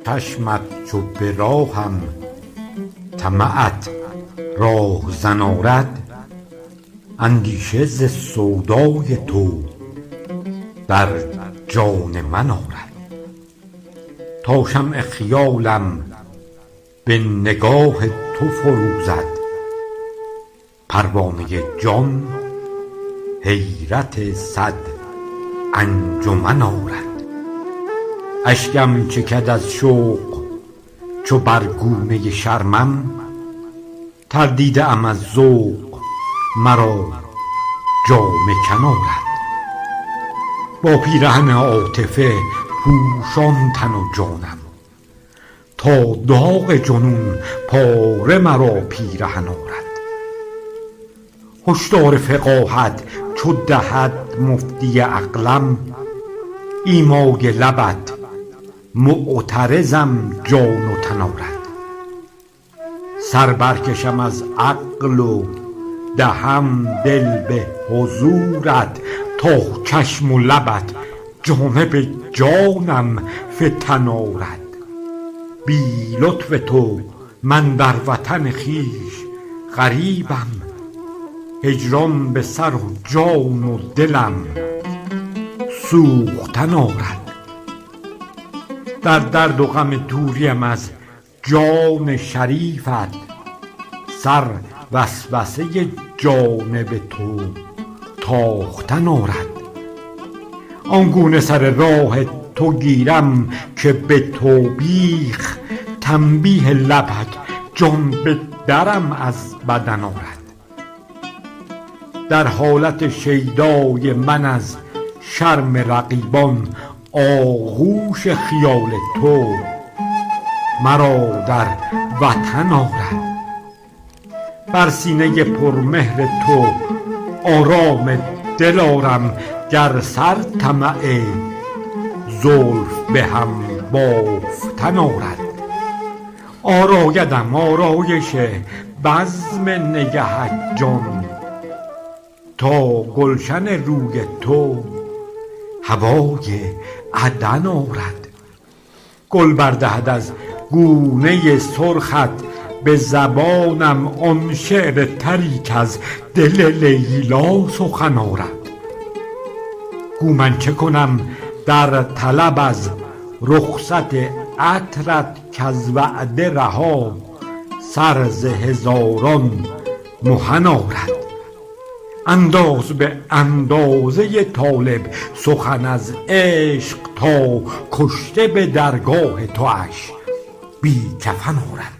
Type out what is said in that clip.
چشمت چو به راهم طمعت راهزن آرد، اندیشه ز سودای تو در جان من آرد. تا شمع خیالم به نگاه تو فروزد، پروانه جان حیرت صد انجمن آرد. اشکم چکد از شوق چو بر گونه شرمم، تردیده ام از ذوق مرا جامه کن آرد. با پیرهن عاطفه پوشان تن و جانم، تا داغ جنون پاره مرا پیرهن آرد. هشدار فقاهت چو دهد مفتی عقلم، ایمای لبت معترضم جان و تن آرد. سر برکشم از عقل و دهم دل به حضورت، تا چشم و لبت جانب جانم فتن آرد. بی لطف تو من در وطن خویش غریبم، هجران به سر و جان و دلم سوختن آرد. در درد و غم دوریم از جان شریفت، سر وسوسه جانب تو تاختن آرد. آنگونه سر راه تو گیرم که به توبیخ، تنبیه لبت جان به درم از بدن آرد. در حالت شیدای من از شرم رقیبان، آغوش خیال تو مرا در وطن آرد. بر سینه پرمهر تو آرام دل آرم، گر سر طمع زلف به هم بافتن آرد. آرایدم آرایش بزم نگهت جان، تا گلشن روی تو هوای عدن آرد. گل بردهد از گونه سرخت به زبانم، آن شعر تری کز دل لیلا سخن آرد. گو من چه کنم در طلب از رخصت عطرت، کز وعده رها سر ز هزاران محن آرد. انداز به اندازه طالب سخن از عشق، تا کشته به درگاه تواش بی کفن آرد.